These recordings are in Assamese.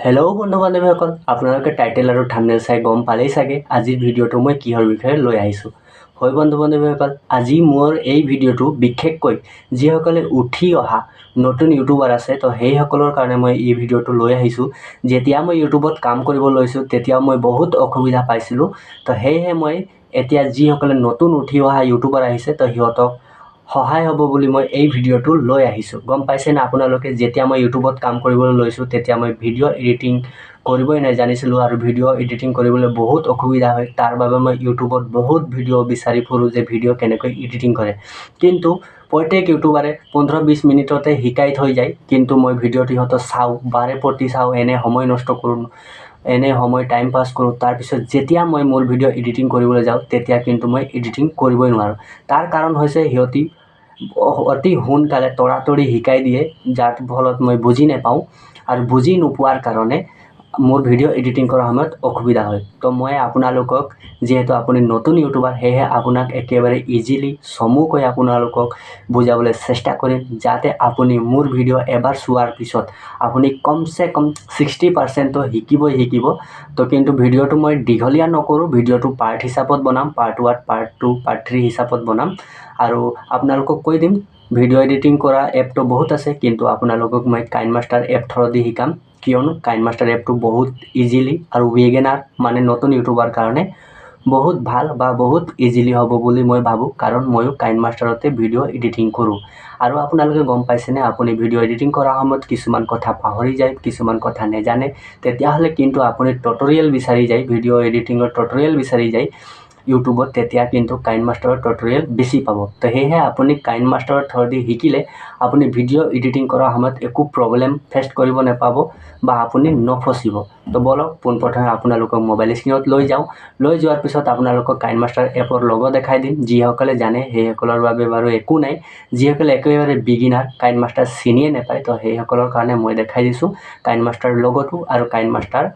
হেল্ল' বন্ধু বান্ধৱীসকল, আপোনালোকে টাইটেল আৰু থাম্বনেইল চাই গম পালেই চাগে আজিৰ ভিডিঅ'টো মই কিহৰ বিষয়ে লৈ আহিছোঁ। হয় বন্ধু বান্ধৱীসকল, আজি মোৰ এই ভিডিঅ'টো বিশেষকৈ যিসকলে উঠি অহা নতুন ইউটিউবাৰ আছে তো সেইসকলৰ কাৰণে মই এই ভিডিঅ'টো লৈ আহিছোঁ। যেতিয়া মই ইউটিউবত কাম কৰিব লৈছোঁ তেতিয়া মই বহুত অসুবিধা পাইছিলোঁ। তো সেয়েহে মই এতিয়া যিসকলে নতুন উঠি অহা ইউটিউবাৰ আহিছে তো সিহঁতক সহায় হ'ব বুলি মই এই ভিডিঅ'টো লৈ আহিছোঁ। গম পাইছেনে আপোনালোকে, যেতিয়া মই ইউটিউবত কাম কৰিবলৈ লৈছোঁ তেতিয়া মই ভিডিঅ' এডিটিং কৰিবই নাজানিছিলোঁ আৰু ভিডিঅ' এডিটিং কৰিবলৈ বহুত অসুবিধা হয়। তাৰ বাবে মই ইউটিউবত বহুত ভিডিঅ' বিচাৰি ফুৰোঁ যে ভিডিঅ' কেনেকৈ এডিটিং কৰে, কিন্তু প্ৰত্যেক ইউটিউবাৰে 15-20 মিনিটতে শিকাই থৈ যায়, কিন্তু মই ভিডিঅ'টো সিহঁতৰ চাওঁ, বাৰে প্ৰতি চাওঁ, এনে সময় নষ্ট কৰোঁ, এনে সময় টাইম পাছ কৰোঁ। তাৰপিছত যেতিয়া মই মোৰ ভিডিঅ' এডিটিং কৰিবলৈ যাওঁ তেতিয়া কিন্তু মই এডিটিং কৰিবই নোৱাৰোঁ। তাৰ কাৰণ হৈছে সিহঁতি অতি সোনকালে তৰাতৰি শিকাই দিয়ে, যাৰ ফলত মই বুজি নাপাওঁ আৰু বুজি নোপোৱাৰ কাৰণে মোৰ ভিডিঅ' এডিটিং কৰাৰ সময়ত অসুবিধা হয়। তো মই আপোনালোকক, যিহেতু আপুনি নতুন ইউটিউবাৰ, সেয়েহে আপোনাক একেবাৰে ইজিলি চমুকৈ আপোনালোকক বুজাবলৈ চেষ্টা কৰিম, যাতে আপুনি মোৰ ভিডিঅ' এবাৰ চোৱাৰ পিছত আপুনি কমচে কম 60% শিকিব। তো কিন্তু ভিডিঅ'টো মই দীঘলীয়া নকৰোঁ, ভিডিঅ'টো পাৰ্ট হিচাপত বনাম, পাৰ্ট 1, পাৰ্ট 2, পাৰ্ট 3 হিচাপত বনাম। আৰু আপোনালোকক কৈ দিম ভিডিঅ' এডিটিং কৰা এপটো বহুত আছে, কিন্তু আপোনালোকক মই কাইনমাষ্টাৰ এপ থ্ৰুদি শিকাম, কিয়নো কাইনমাষ্টাৰ এপটো বহুত ইজিলি আৰু বিগিনাৰ মানে নতুন ইউটিউবাৰ কাৰণে বহুত ভাল বা বহুত ইজিলি হ'ব বুলি মই ভাবোঁ, কাৰণ ময়ো কাইনমাষ্টাৰতে ভিডিঅ' এডিটিং কৰোঁ। আৰু আপোনালোকে গম পাইছেনে, আপুনি ভিডিঅ' এডিটিং কৰাৰ সময়ত কিছুমান কথা পাহৰি যায়, কিছুমান কথা নাজানে, তেতিয়াহ'লে কিন্তু আপুনি টিউটৰিয়েল বিচাৰি যায়, ভিডিঅ' এডিটিঙৰ টিউটৰিয়েল বিচাৰি যায় ইউটিউবত, তেতিয়া কিন্তু কাইনমাষ্টাৰৰ টিউটৰিয়েল বেছি পাব। তো সেয়েহে আপুনি কাইনমাষ্টাৰৰ থ্ৰুদি শিকিলে আপুনি ভিডিঅ' এডিটিং কৰাৰ সময়ত একো প্ৰব্লেম ফেচ কৰিব নাপাব বা আপুনি নফচিব। তো বলক পোনপ্ৰথমে আপোনালোকক মোবাইল স্ক্ৰীণত লৈ যাওঁ। লৈ যোৱাৰ পিছত আপোনালোকক কাইনমাষ্টাৰ এপৰ লগো দেখাই দিম। যিসকলে জানে সেইসকলৰ বাবে বাৰু একো নাই, যিসকলে একেবাৰে বিগিনাৰ, কাইনমাষ্টাৰ চিনিয়ে নাপায়, তো সেইসকলৰ কাৰণে মই দেখাই দিছোঁ কাইনমাষ্টাৰ লগটো আৰু কাইনমাষ্টাৰ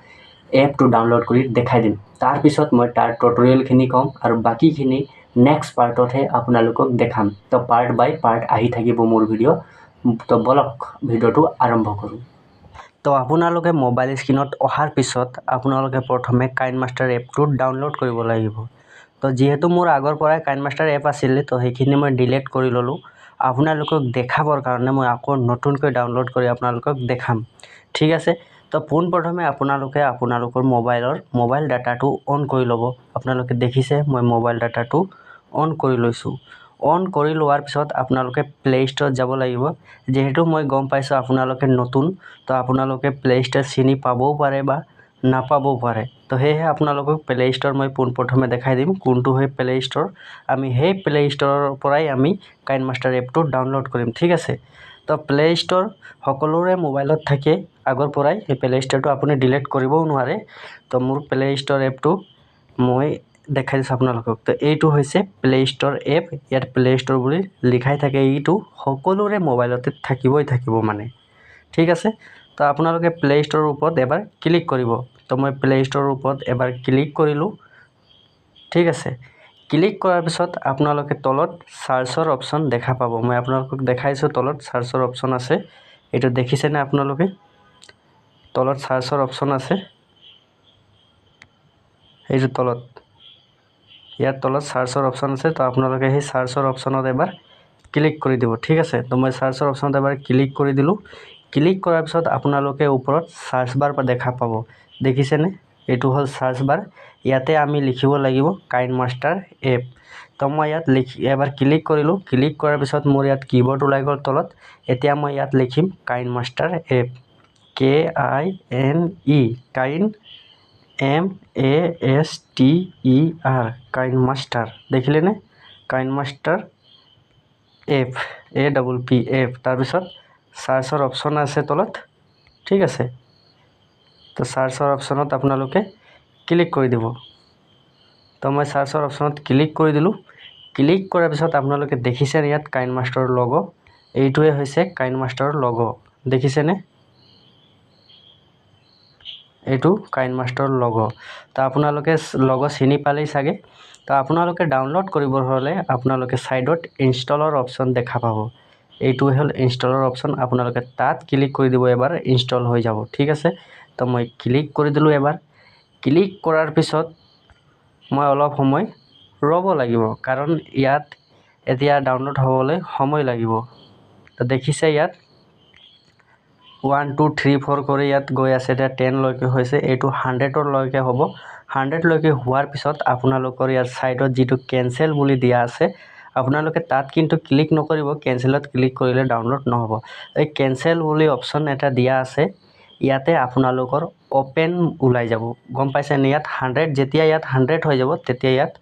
এপটো ডাউনলোড কৰি দেখাই দিম। তাৰপিছত মই তাৰ টিউটৰিয়েলখিনি ক'ম আৰু বাকীখিনি নেক্সট পাৰ্টতহে আপোনালোকক দেখাম। তো পাৰ্ট বাই পাৰ্ট আহি থাকিব মোৰ ভিডিঅ'। তো বলক ভিডিঅ'টো আৰম্ভ কৰোঁ। তো আপোনালোকে মোবাইল স্ক্ৰীণত অহাৰ পিছত আপোনালোকে প্ৰথমে কাইনমাষ্টাৰ এপটো ডাউনলোড কৰিব লাগিব। তো যিহেতু মোৰ আগৰ পৰাই কাইনমাষ্টাৰ এপ আছিলে, তো সেইখিনি মই ডিলিট কৰি ল'লোঁ। আপোনালোকক দেখাবৰ কাৰণে মই আকৌ নতুনকৈ ডাউনলোড কৰি আপোনালোকক দেখাম, ঠিক আছে। তো পোনপ্ৰথমে আপোনালোকে আপোনালোকৰ মোবাইল ডাটাটো অন কৰি ল'ব। আপোনালোকে দেখিছে মই মোবাইল ডাটাটো অন কৰি লৈছোঁ। অন কৰি লোৱাৰ পিছত আপোনালোকে প্লে ষ্ট'ৰত যাব লাগিব। যিহেতু মই গম পাইছোঁ আপোনালোকে নতুন, তো আপোনালোকে প্লে ষ্ট'ৰ চিনি পাবও পাৰে বা নাপাবও পাৰে। তো সেয়েহে আপোনালোকক প্লে ষ্ট'ৰ মই পোনপ্ৰথমে দেখাই দিম কোনটো হয় প্লে ষ্ট'ৰ। আমি সেই প্লে ষ্ট'ৰৰ পৰাই আমি কাইনমাষ্টাৰ এপটো ডাউনলোড কৰিম, ঠিক আছে। তো প্লে ষ্ট'ৰ সকলোৰে মোবাইলত থাকে আগৰ পৰাই, সেই প্লে ষ্ট'ৰটো আপুনি ডিলিট কৰিবও নোৱাৰে। তো মোৰ প্লে ষ্ট'ৰ এপটো মই দেখাই দিছোঁ আপোনালোকক। তো এইটো হৈছে প্লে ষ্ট'ৰ এপ, ইয়াত প্লে ষ্ট'ৰ বুলি লিখাই থাকে। এইটো সকলোৰে মোবাইলতে থাকিব মানে, ঠিক আছে। তো আপোনালোকে প্লে ষ্ট'ৰৰ ওপৰত এবাৰ ক্লিক কৰিব। তো মই প্লে ষ্ট'ৰৰ ওপৰত এবাৰ ক্লিক কৰিলোঁ, ঠিক আছে। ক্লিক কৰাৰ পিছত আপোনালোকে তলত চাৰ্চৰ অপশ্যন দেখা পাব। মই আপোনালোকক দেখাইছোঁ তলত চাৰ্চৰ অপশ্যন আছে, এইটো দেখিছেনে আপোনালোকে? তলত চাৰ্চৰ অপশ্যন আছে, এইটো তলত, ইয়াৰ তলত চাৰ্চৰ অপশ্যন আছে। তো আপোনালোকে সেই চাৰ্চৰ অপশ্যনত এবাৰ ক্লিক কৰি দিব, ঠিক আছে। তো মই চাৰ্চৰ অপশ্যনত এবাৰ ক্লিক কৰি দিলোঁ। ক্লিক কৰাৰ পিছত আপোনালোকে ওপৰত চাৰ্চ বাৰ দেখা পাব, দেখিছেনে? এইটো হ'ল চাৰ্চ বাৰ। ইয়াতে আমি লিখিব লাগিব কাইনমাষ্টাৰ এপ। তো মই ইয়াত এবাৰ ক্লিক কৰিলোঁ। ক্লিক কৰাৰ পিছত মোৰ ইয়াত কীবৰ্ড ওলাই গ'ল তলত। এতিয়া মই ইয়াত লিখিম KineMaster app, KINE, Kine MASTER, KineMaster, দেখিলেনে? KineMaster app, APP app. তাৰপিছত চাৰ্চৰ অপশ্যন আছে তলত, ঠিক আছে। তো চাৰ্চৰ অপশ্যনত আপোনালোকে ক্লিক কৰি দিব। তো মই চাৰ্চৰ অপশ্যনত ক্লিক কৰি দিলোঁ। ক্লিক কৰাৰ পিছত আপোনালোকে দেখিছে ইয়াত কাইনমাষ্টাৰৰ লগো, এইটোৱে হৈছে কাইনমাষ্টাৰৰ লগো, দেখিছেনে? এইটো কাইনমাষ্টাৰৰ লগো। তো আপোনালোকে লগো চিনি পালেই চাগে। তো আপোনালোকে ডাউনলোড কৰিবৰ হ'লে আপোনালোকে ছাইডত ইনষ্টলৰ অপশ্যন দেখা পাব। এইটো হ'ল ইনষ্টলৰ অপশ্যন, আপোনালোকে তাত ক্লিক কৰি দিব, এবাৰ ইনষ্টল হৈ যাব, ঠিক আছে। তো মই ক্লিক কৰি দিলোঁ এবাৰ ক্লিক কৰাৰ পিছত মই অলপ সময় ৰ'ব লাগিব কাৰণ ইয়াত এতিয়া ডাউনলোড হ'বলৈ সময় লাগিব তো দেখিছে ইয়াত 1 2 3 4 কৰি ইয়াত গৈ আছে এতিয়া 10 লৈকে হৈছে এইটো 100 লৈকে হ'ব 100 লৈকে হোৱাৰ পিছত আপোনালোকৰ ইয়াৰ সাইডত যেটো কেনসেল বুলি দিয়া আছে আপোনালোকে তাত কিন্তু ক্লিক নকৰিব কেনসেলত ক্লিক কৰিলে ডাউনলোড নহব এই কেনসেল বুলি অপচন এটা দিয়া আছে ইয়াতে আপোনালোকৰ ওপেন ওলাই যাব গম পাইছে নে ইয়াত 100 যেতিয়া ইয়াত 100 হৈ যাব তেতিয়া ইয়াত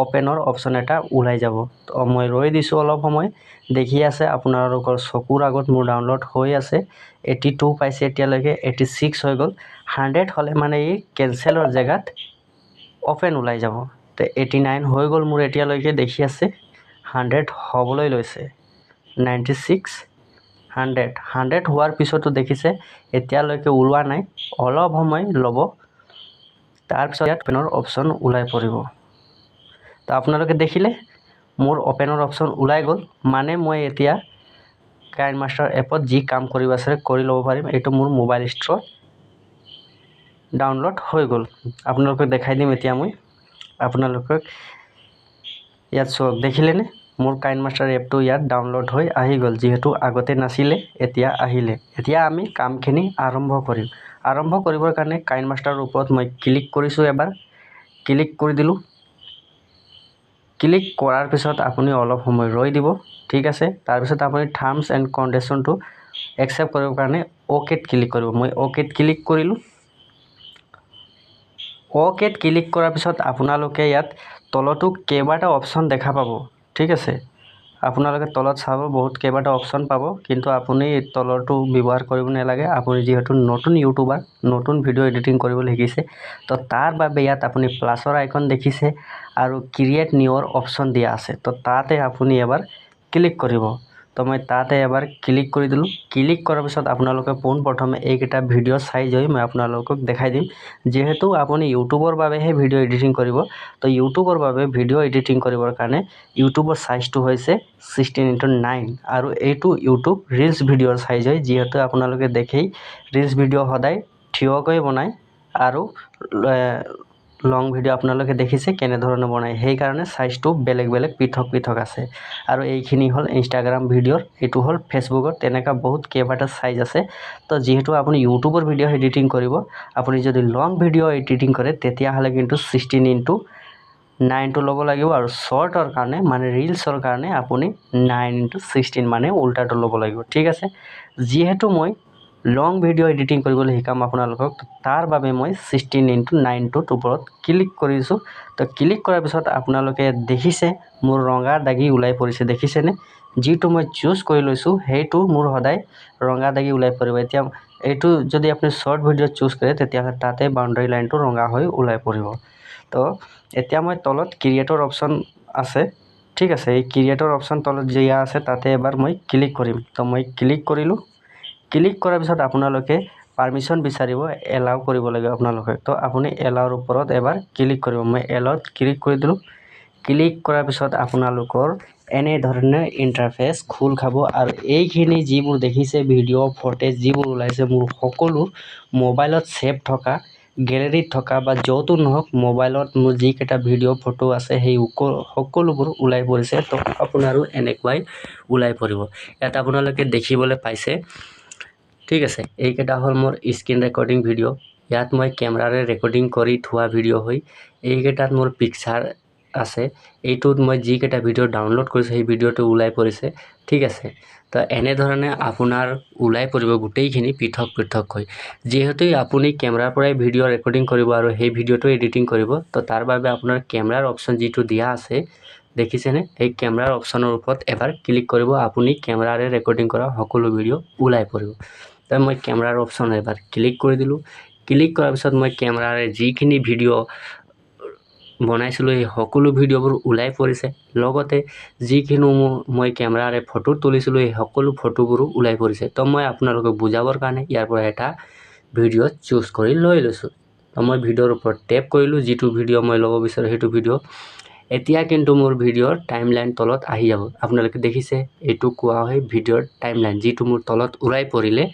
ওপেনৰ অপচন এটা ওলাই যাব তো মই ৰৈ দিছো অলপ সময় দেখি আছে আপোনালোকৰ চকুৰ আগত মোৰ ডাউনলোড হৈ আছে 82 পাইছে এতিয়ালৈকে 86 হৈ গল 100 হলে মানে এই কেনসেলৰ জায়গাত ওপেন ওলাই যাব তো 89 হৈ গল মোৰ এতিয়ালৈকে দেখি আছে 100 হবলৈ লৈছে 96 100 হোৱাৰ পিছতো দেখিছে এতিয়ালৈকে ওলোৱা নাই অলপ সময় লব তাৰ পিছত ইয়াত ওপেনৰ অপচন ওলাই পৰিব তো আপোনালোকে দেখিলে মোৰ ওপেনৰ অপচন ওলাই গল মানে মই এতিয়া কাইনমাষ্টাৰ এপত যি কাম কৰিব আছে কৰি লব পাৰিম এটো মোৰ মোবাইল ষ্টৰ ডাউনলোড হৈ গল আপোনালোকক দেখাই দিম এতিয়া মই আপোনালোকক ইয়াত সব দেখিলে নে মোৰ কাইনমাষ্টাৰ এপটো ইয়াত ডাউনলোড হৈ আহি গল যেহেতু আগতে নাছিলে এতিয়া আহিলে এতিয়া আমি কামখিনি আৰম্ভ কৰিবৰ কাৰণে কাইনমাষ্টাৰৰ ওপৰত মই ক্লিক কৰিছো এবাৰ ক্লিক কৰি দিলো ক্লিক কৰাৰ পিছত আপুনি অলপ সময় ৰৈ দিব ঠিক আছে তাৰ পিছত আপুনি টাৰ্মছ এণ্ড কণ্ডিশনটো একচেপ্ট কৰিবৰ কাৰণে ওকেত ক্লিক কৰিব মই ওকেত ক্লিক কৰিলো ওকেত ক্লিক কৰাৰ পিছত আপোনালোকে ইয়াত তলটো কেইবাটা অপচন দেখা পাব ঠিক আছে আপোনালোকে তলত চাব বহুত কেইবাটা অপচন পাব কিন্তু আপুনি তলৰটো ব্যৱহাৰ কৰিব নালাগে আপুনি যেহেতু নতুন ইউটিউবাৰ নতুন ভিডিও এডিটিং কৰিবলৈ শিকিছে তো তাৰ বাবে ইয়াত আপুনি প্লাছৰ আইকন দেখিছে আৰু ক্ৰিয়েট নিউৰ অপচন দিয়া আছে তো তাতে আপুনি এবাৰ ক্লিক কৰিব তো মই তাতে এবাৰ ক্লিক কৰি দিলো ক্লিক কৰাৰ পিছত আপোনালোকে পোন প্ৰথমে এইকেইটা ভিডিও চাই যাই মই আপোনালোকক দেখাই দিম যেহেতু আপুনি ইউটিউবৰ বাবেহে ভিডিও এডিটিং কৰিব তো ইউটিউবৰ বাবে ভিডিও এডিটিং কৰিবৰ কাৰণে ইউটিউবৰ সাইজটো হৈছে 16:9 আৰু এইটো ইউটিউব ৰিলস ভিডিওৰ সাইজ হয় যেহেতু আপোনালোকে দেখেই ৰিলস ভিডিও সদায় থিয়কৈ বনায় আৰু লং ভিডিও আপোনালোকে দেখিছে কেনে ধৰণে বনায় সেই কাৰণে সাইজটো বেলেগ বেলেগ পৃথক আছে আৰু এইখিনি হল ইনষ্টাগ্ৰাম ভিডিওৰ এটো হল ফেসবুকৰ তেনেকা বহুত কেইবাটা সাইজ আছে তো যেহেতু আপুনি ইউটিউবৰ ভিডিও এডিটিং কৰিব আপুনি যদি লং ভিডিও এডিটিং কৰে তেতিয়া হলে কিন্তু 16:9 টো ল'ব লাগিব আৰু শৰ্টৰ কাৰণে মানে ৰিলছৰ কাৰণে আপুনি 9:16 মানে উল্টাটো ল'ব লাগিব ঠিক আছে যেহেতু মই লং ভিডিও এডিটিং কৰিবলৈ শিকাম আপোনালোকক তাৰ বাবে মই 16:9 টোৰ ওপৰত ক্লিক কৰিছো তো ক্লিক কৰাৰ পিছত আপোনালোকে দেখিছে মোৰ ৰঙা দাগি ওলাই পৰিছে দেখিছে নে যেটো মই চুজ কৰি লৈছো হেইটো মোৰ সদায় ৰঙা দাগি ওলাই পৰিব এতিয়া এইটো যদি আপুনি শৰ্ট ভিডিও চুজ কৰে তেতিয়া তাতে বাউন্ডাৰী লাইনটো ৰঙা হৈ ওলাই পৰিব তো এতিয়া মই তলত ক্ৰিয়েটৰ অপচন আছে ঠিক আছে এই ক্ৰিয়েটৰ অপচন তলত দিয়া আছে তাতে এবাৰ মই ক্লিক কৰিম তো মই ক্লিক কৰিলো ক্লিক কৰাৰ পিছত আপোনালোকে পাৰমিশন বিচাৰিব এলাউ কৰিব লাগিব আপোনালোকে তো আপুনি এলাউৰ ওপৰত এবাৰ ক্লিক কৰিব মই এলাউত ক্লিক কৰি দিলো ক্লিক কৰাৰ পিছত আপোনালোকৰ এনে ধৰণে ইন্টাৰফেস খোল খাব আৰু এইখিনি যিবোৰ দেখিছে ভিডিও ফুটেজ যিবোৰ ওলাইছে মোৰ সকলো মোবাইলত সেভ থকা গ্যালাৰীত থকা বা যতো নহক মোবাইলত মোৰ যি কেটা ভিডিও ফটো আছে সেই সকলোবোৰ ওলাই পৰিছে তো আপোনাৰো এনেকৈ ওলাই পৰিব ইয়াত আপোনালোকে দেখিবলৈ পাইছে ঠিক আছে এই কেটা হল মোৰ স্ক্ৰিন ৰেকৰ্ডিং ভিডিও ইয়াত মই কেমেৰাৰে ৰেকৰ্ডিং কৰি থোৱা ভিডিও হৈ এই কেটাত মোৰ পিকচাৰ আছে এইটোত মই যি কেটা ভিডিও ডাউনলোড কৰিছো সেই ভিডিওটো ওলাই পৰিছে ঠিক আছে তো এনে ধৰণে আপোনাৰ ওলাই পৰিব গুটেইখিনি পৃথক হৈ যেহেতু আপুনি কেমেৰাৰ পৰাই ভিডিও ৰেকৰ্ডিং কৰিব আৰু সেই ভিডিওটো এডিটিং কৰিব তো তাৰ বাবে আপোনাৰ কেমেৰাৰ অপচন যেটো দিয়া আছে দেখিছেনে এই কেমেৰাৰ অপচনৰ ওপৰত এবাৰ ক্লিক কৰিব আপুনি কেমেৰাৰে ৰেকৰ্ডিং কৰা সকলো ভিডিও ওলাই পৰিব তো মই কেমেৰাৰ অপচন এবাৰ ক্লিক কৰি দিলো ক্লিক কৰাৰ পিছত মই কেমেৰাৰে যিখিনি ভিডিও বনাইছিলো এই সকলো ভিডিওবোৰ ওলাই পৰিছে লগতে যিখিনি মই কেমেৰাৰে ফটো তুলিছিলো এই সকলো ফটোবোৰ ওলাই পৰিছে তো মই আপোনালোকক বুজাবৰ কাৰণে ইয়াৰ পৰা এটা ভিডিও চুজ কৰি লৈ লৈছো তো মই ভিডিওৰ ওপৰত টেপ কৰিলো যেটো ভিডিও মই ল'ব বিচাৰো হেতু ভিডিও এতিয়া কিন্তু মোৰ ভিডিওৰ টাইমলাইন তলত আহি যাব আপোনালোকে দেখিছে এটো কোৱা হয় ভিডিওৰ টাইমলাইন যেটো মোৰ তলত ওলাই পৰিলে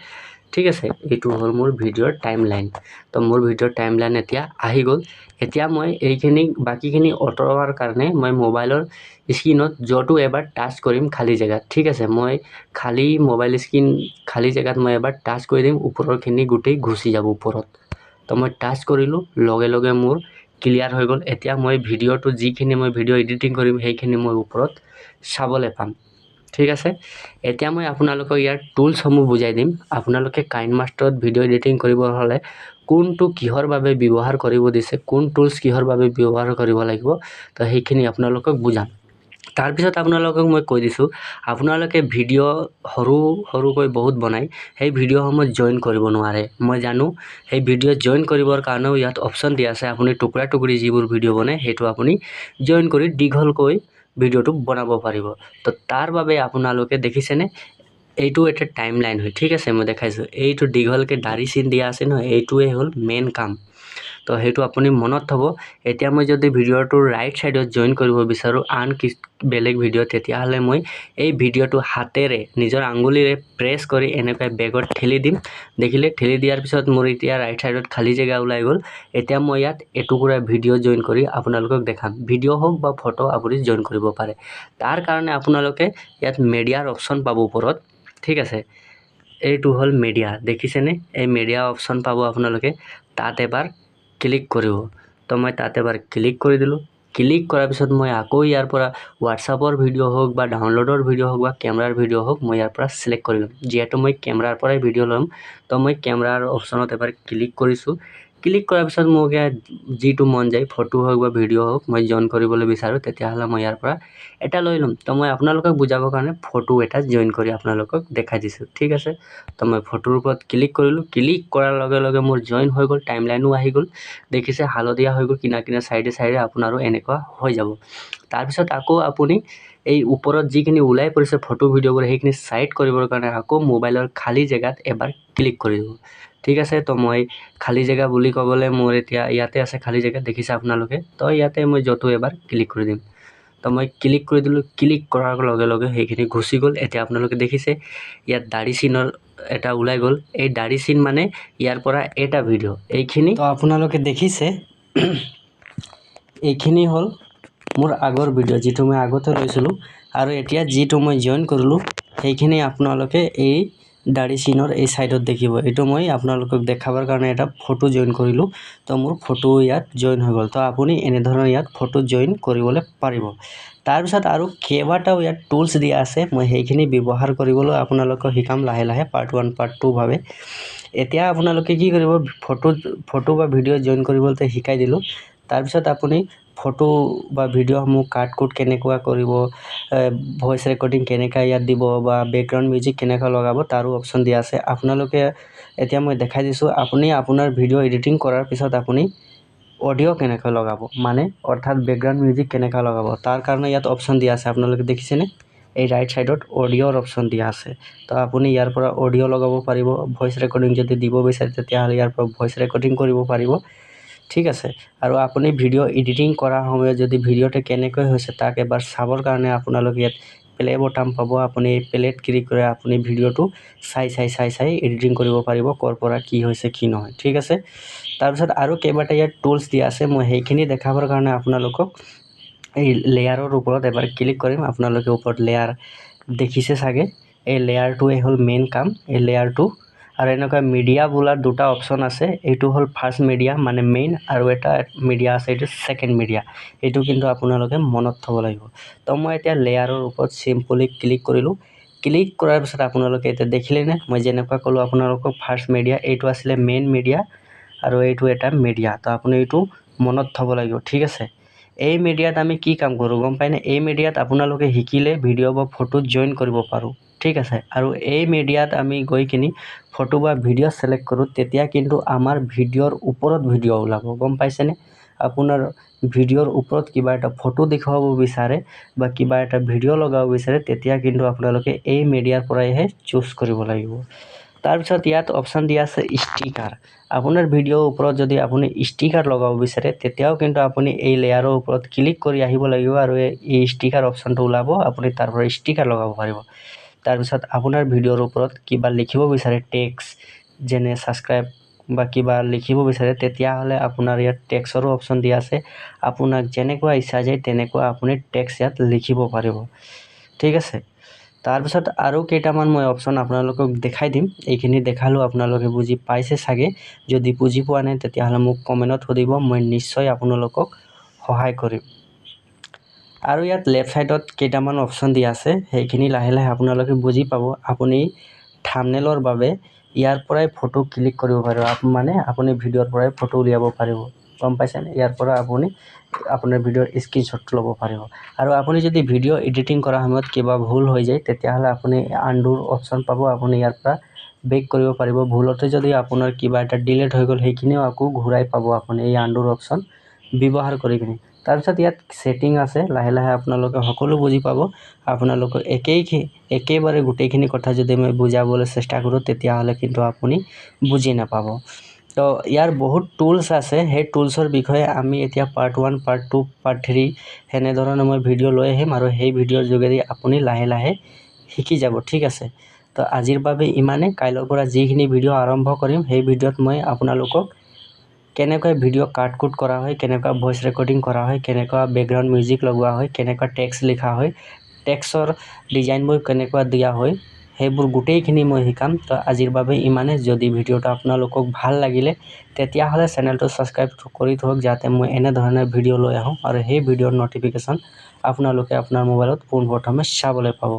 ঠিক আছে, এইটো হ'ল মোৰ ভিডিঅ'ৰ টাইমলাইন। তো মোৰ ভিডিঅ'ৰ টাইমলাইন এতিয়া আহি গ'ল। এতিয়া মই এইখিনি বাকীখিনি আঁতৰোৱাৰ কাৰণে মই মোবাইলৰ স্ক্ৰীনত য'তো এবাৰ টাচ কৰিম খালী জেগাত, ঠিক আছে, মই খালী মোবাইল স্ক্ৰীন খালী জেগাত মই এবাৰ টাচ কৰি দিম, ওপৰৰখিনি গোটেই গুচি যাব ওপৰত। তো মই টাচ কৰিলোঁ, লগে লগে মোৰ ক্লিয়াৰ হৈ গ'ল। এতিয়া মই ভিডিঅ'টো যিখিনি মই ভিডিঅ' এডিটিং কৰিম সেইখিনি মই ওপৰত চাবলৈ পাম, ঠিক আছে। এতিয়া মই আপোনালোকক ইয়াৰ টুলছসমূহ বুজাই দিম। আপোনালোকে কাইনমাষ্টাৰত ভিডিঅ' এডিটিং কৰিব হ'লে কোনটো কিহৰ বাবে ব্যৱহাৰ কৰিব দিছে, কোন টুলছ কিহৰ বাবে ব্যৱহাৰ কৰিব লাগিব, তো সেইখিনি আপোনালোকক বুজাম। তাৰপিছত আপোনালোকক মই কৈ দিছোঁ, আপোনালোকে ভিডিঅ' সৰুকৈ বহুত বনায়, সেই ভিডিঅ'সমূহ জইন কৰিব নোৱাৰে। মই জানো সেই ভিডিঅ' জইন কৰিবৰ কাৰণেও ইয়াত অপশ্যন দিয়া আছে। আপুনি টুকুৰা টুকুৰি যিবোৰ ভিডিঅ' বনায় সেইটো আপুনি জইন কৰি দীঘলকৈ ভিডিঅ'টো বনাব পাৰিব। তো তাৰ বাবে আপোনালোকে দেখিছেনে, এইটো এটা টাইমলাইন হয়, ঠিক আছে, মই দেখাইছোঁ। এইটো দীঘলকৈ দাঢ়ি চিন দিয়া আছে নহয়, এইটোৱে হ'ল মেইন কাম। তো সেইটো আপুনি মনত থ'ব। এতিয়া মই যদি ভিডিঅ'টোৰ ৰাইট ছাইডত জইন কৰিব বিচাৰোঁ আন বেলেগ ভিডিঅ', তেতিয়াহ'লে মই এই ভিডিঅ'টো হাতেৰে নিজৰ আঙুলিৰে প্ৰেছ কৰি এনেকৈ বেগত ঠেলি দিম। দেখিলে, ঠেলি দিয়াৰ পিছত মোৰ এতিয়া ৰাইট ছাইডত খালী জেগা ওলাই গ'ল। এতিয়া মই ইয়াত এটুকুৰা ভিডিঅ' জইন কৰি আপোনালোকক দেখাম। ভিডিঅ' হওক বা ফটো আপুনি জইন কৰিব পাৰে। তাৰ কাৰণে আপোনালোকে ইয়াত মিডিয়াৰ অপশ্যন পাব ওপৰত, ঠিক আছে। এইটো হ'ল মিডিয়া, দেখিছেনে, এই মিডিয়া অপশ্যন পাব আপোনালোকে, তাত এবাৰ ক্লিক কৰিব। তো মই তাত এবাৰ ক্লিক কৰি দিলোঁ। ক্লিক কৰাৰ পিছত মই আকৌ ইয়াৰ পৰা হোৱাটছআপৰ ভিডিঅ' হওক বা ডাউনলোডৰ ভিডিঅ' হওক বা কেমেৰাৰ ভিডিঅ' হওক মই ইয়াৰ পৰা চিলেক্ট কৰি ল'ম। যিহেতু মই কেমেৰাৰ পৰাই ভিডিঅ' ল'ম, তো মই কেমেৰাৰ অপশ্যনত এবাৰ ক্লিক কৰিছোঁ। ক্লিক কৰাৰ পিছত মোক ইয়াত যিটো মন যায়, ফটো হওক বা ভিডিঅ' হওক মই জইন কৰিবলৈ বিচাৰোঁ, তেতিয়াহ'লে মই ইয়াৰ পৰা এটা লৈ ল'ম। তো মই আপোনালোকক বুজাবৰ কাৰণে ফটো এটা জইন কৰি আপোনালোকক দেখাই দিছোঁ, ঠিক আছে। তো মই ফটোৰ ওপৰত ক্লিক কৰিলোঁ। ক্লিক কৰাৰ লগে লগে মোৰ জইন হৈ গ'ল, টাইমলাইনো আহি গ'ল। দেখিছে হালধীয়া হৈ গ'ল, কিনা চাইডে চাইডে আপোনাৰো এনেকুৱা হৈ যাব। তাৰপিছত আকৌ আপুনি এই ওপৰত যিখিনি ওলাই পৰিছে ফটো ভিডিঅ'বোৰ, সেইখিনি চাইড কৰিবৰ কাৰণে আকৌ মোবাইলৰ খালী জেগাত এবাৰ ক্লিক কৰি দিব, ঠিক আছে। তো মই খালী জেগা বুলি ক'বলৈ মোৰ এতিয়া ইয়াতে আছে খালী জেগা, দেখিছে আপোনালোকে। তো ইয়াতে মই য'তো এবাৰ ক্লিক কৰি দিম। তো মই ক্লিক কৰি দিলোঁ। ক্লিক কৰাৰ লগে লগে সেইখিনি গুচি গ'ল। এতিয়া আপোনালোকে দেখিছে ইয়াত দাঢ়ি চিনৰ এটা ওলাই গ'ল। এই দাঢ়ি চিন মানে ইয়াৰ পৰা এটা ভিডিঅ', এইখিনি তো আপোনালোকে দেখিছে। এইখিনি হ'ল মোৰ আগৰ ভিডিঅ', যিটো মই আগতে লৈছিলোঁ, আৰু এতিয়া যিটো মই জইন কৰিলোঁ সেইখিনি আপোনালোকে এই দাঢ়ি চিনৰ এই ছাইডত দেখিব। এইটো মই আপোনালোকক দেখাবৰ কাৰণে এটা ফটো জইন কৰিলোঁ। তো মোৰ ফটো ইয়াত জইন হৈ গ'ল। তো আপুনি এনেধৰণৰ ইয়াত ফটো জইন কৰিবলৈ পাৰিব। তাৰপিছত আৰু কেইবাটাও ইয়াত টুলছ দিয়া আছে, মই সেইখিনি ব্যৱহাৰ কৰিবলৈ আপোনালোকক শিকাম লাহে লাহে, পাৰ্ট 1 পাৰ্ট 2 ভাৱে। এতিয়া আপোনালোকে কি কৰিব, ফটো বা ভিডিঅ' জইন কৰিবলৈ শিকাই দিলোঁ। তাৰপিছত আপুনি ফটো বা ভিডিঅ'সমূহ কাট কুট কেনেকুৱা কৰিব, ভইচ ৰেকৰ্ডিং কেনেকৈ ইয়াত দিব, বা বেকগ্ৰাউণ্ড মিউজিক কেনেকৈ লগাব, তাৰো অপশ্যন দিয়া আছে। আপোনালোকে এতিয়া মই দেখাই দিছোঁ, আপুনি আপোনাৰ ভিডিঅ' এডিটিং কৰাৰ পিছত আপুনি অডিঅ' কেনেকৈ লগাব, মানে অৰ্থাৎ বেকগ্ৰাউণ্ড মিউজিক কেনেকৈ লগাব, তাৰ কাৰণে ইয়াত অপশ্যন দিয়া আছে। আপোনালোকে দেখিছেনে, এই ৰাইট ছাইডত অডিঅ'ৰ অপশ্যন দিয়া আছে। তো আপুনি ইয়াৰ পৰা অডিঅ' লগাব পাৰিব। ভইচ ৰেকৰ্ডিং যদি দিব বিচাৰে তেতিয়াহ'লে ইয়াৰ পৰা ভইচ ৰেকৰ্ডিং কৰিব পাৰিব, ঠিক আছে। আৰু আপুনি ভিডিঅ' এডিটিং কৰাৰ সময়ত যদি ভিডিঅ'টো কেনেকৈ হৈছে তাক এবাৰ চাবৰ কাৰণে আপোনালোকে ইয়াত প্লে বটাম পাব। আপুনি এই প্লেত ক্লিক কৰি আপুনি ভিডিঅ'টো চাই এডিটিং কৰিব পাৰিব, ক'ৰ পৰা কি হৈছে কি নহয়, ঠিক আছে। তাৰপিছত আৰু কেইবাটা ইয়াত টুলছ দিয়া আছে, মই সেইখিনি দেখাবৰ কাৰণে আপোনালোকক এই লেয়াৰৰ ওপৰত এবাৰ ক্লিক কৰিম। আপোনালোকে ওপৰত লেয়াৰ দেখিছে চাগে, এই লেয়াৰটোৱে হ'ল মেইন কাম, এই লেয়াৰটো। আৰু এনেকুৱা মিডিয়া বোলাৰ দুটা অপশ্যন আছে, এইটো হ'ল ফাৰ্ষ্ট মিডিয়া মানে মেইন, আৰু এটা মিডিয়া আছে এইটো ছেকেণ্ড মিডিয়া। এইটো কিন্তু আপোনালোকে মনত থ'ব লাগিব। তো মই এতিয়া লেয়াৰৰ ওপৰত চিম্পলি ক্লিক কৰিলোঁ। ক্লিক কৰাৰ পিছত আপোনালোকে এতিয়া দেখিলেনে, মই যেনেকুৱা ক'লোঁ আপোনালোকক ফাৰ্ষ্ট মিডিয়া, এইটো আছিলে মেইন মিডিয়া আৰু এইটো এটা মিডিয়া। তো আপুনি এইটো মনত থ'ব লাগিব, ঠিক আছে। এই মিডিয়াত আমি কি কাম কৰোঁ গম পায়নে, এই মিডিয়াত আপোনালোকে শিকিলে ভিডিঅ' বা ফটোত জইন কৰিব পাৰোঁ, ঠিক আছে। আৰু এই মিডিয়াত আমি গৈ কিনি ফটো বা ভিডিঅ' চিলেক্ট কৰোঁ, তেতিয়া কিন্তু আমাৰ ভিডিঅ'ৰ ওপৰত ভিডিঅ' ওলাব, গম পাইছেনে। আপোনাৰ ভিডিঅ'ৰ ওপৰত কিবা এটা ফটো দেখুৱাব বিচাৰে বা কিবা এটা ভিডিঅ' লগাব বিচাৰে, তেতিয়া কিন্তু আপোনালোকে এই মিডিয়াৰ পৰাইহে চুজ কৰিব লাগিব। তাৰপিছত ইয়াত অপশ্যন দিয়া আছে ষ্টিকাৰ। আপোনাৰ ভিডিঅ'ৰ ওপৰত যদি আপুনি ষ্টিকাৰ লগাব বিচাৰে তেতিয়াও কিন্তু আপুনি এই লেয়াৰৰ ওপৰত ক্লিক কৰি আহিব লাগিব, আৰু এই ষ্টিকাৰ অপশ্যনটো ওলাব, আপুনি তাৰ পৰা ষ্টিকাৰ লগাব পাৰিব। তাৰপিছত আপোনাৰ ভিডিঅ'ৰ ওপৰত কিবা লিখিব বিচাৰে টেক্সট যেনে ছাবস্ক্ৰাইব বা কিবা লিখিব বিচাৰে তেতিয়াহ'লে আপোনাৰ ইয়াত টেক্সৰো অপশ্যন দিয়া আছে আপোনাক যেনেকুৱা ইচ্ছা যায় তেনেকুৱা আপুনি টেক্সট ইয়াত লিখিব পাৰিব ঠিক আছে তাৰপিছত আৰু কেইটামান মই অপশ্যন আপোনালোকক দেখাই দিম এইখিনি দেখালো আপোনালোকে বুজি পাইছে চাগে যদি বুজি পোৱা নাই তেতিয়াহ'লে মোক কমেণ্টত সুধিব মই নিশ্চয় আপোনালোকক সহায় কৰিম আৰু ইয়াত লেফ্ট সাইডত কেইটামান অপশ্যন দিয়া আছে সেইখিনি লাহে লাহে আপোনালোকে বুজি পাব আপুনি থাম্বনেইলৰ বাবে ইয়াৰ পৰাই ফটো ক্লিক কৰিব পাৰিব মানে আপুনি ভিডিঅ'ৰ পৰাই ফটো উলিয়াব পাৰিব গম পাইছেনে ইয়াৰ পৰা আপুনি আপোনাৰ ভিডিঅ'ৰ স্ক্ৰীনশ্বট ল'ব পাৰিব আৰু আপুনি যদি ভিডিঅ' এডিটিং কৰা সময়ত কিবা ভুল হৈ যায় তেতিয়াহ'লে আপুনি আনডুৰ অপশ্যন পাব আপুনি ইয়াৰ পৰা বেক কৰিব পাৰিব ভুলতে যদি আপোনাৰ কিবা এটা ডিলিট হৈ গ'ল সেইখিনিও আকৌ ঘূৰাই পাব আপুনি এই আনডুৰ অপশ্যন ব্যৱহাৰ কৰি কিনে তাৰপিছত ইয়াত ছেটিং আছে লাহে লাহে আপোনালোকে সকলো বুজি পাব আপোনালোকে একেবাৰে গোটেইখিনি কথা যদি মই বুজাবলৈ চেষ্টা কৰোঁ তেতিয়াহ'লে কিন্তু আপুনি বুজি নাপাব তো ইয়াৰ বহুত টুলছ আছে সেই টুলছৰ বিষয়ে আমি এতিয়া পাৰ্ট 1 পাৰ্ট 2 পাৰ্ট 3 সেনেধৰণে মই ভিডিঅ' লৈ আহিম আৰু সেই ভিডিঅ'ৰ যোগেদি আপুনি লাহে লাহে শিকি যাব ঠিক আছে তো আজিৰ বাবে ইমানে কাইলৈৰ পৰা যিখিনি ভিডিঅ' আৰম্ভ কৰিম সেই ভিডিঅ'ত মই আপোনালোকক কেনেকৈ ভিডিঅ' কাট কৰা হয় কেনেকৈ ভয়েস ৰেকৰ্ডিং কৰা হয় কেনেকৈ বেকগ্ৰাউণ্ড মিউজিক লগোৱা হয় কেনেকৈ টেক্সট লিখা হয় টেক্সটৰ ডিজাইনবোৰ কেনেকৈ দিয়া হয় সেইবোৰ গোটেইখিনি মই শিকাম তো আজিৰ বাবে ইমানে যদি ভিডিঅ'টো আপোনালোকক ভাল লাগিলে তেতিয়াহ'লে চেনেলটো ছাবস্ক্ৰাইব কৰি থওক যাতে মই এনে ধৰণৰ ভিডিঅ' লৈ আহোঁ আৰু সেই ভিডিঅ'ৰ নটিফিকেশ্যন আপোনালোকে আপোনাৰ মোবাইলত পোনপ্ৰথমে চাবলৈ পাব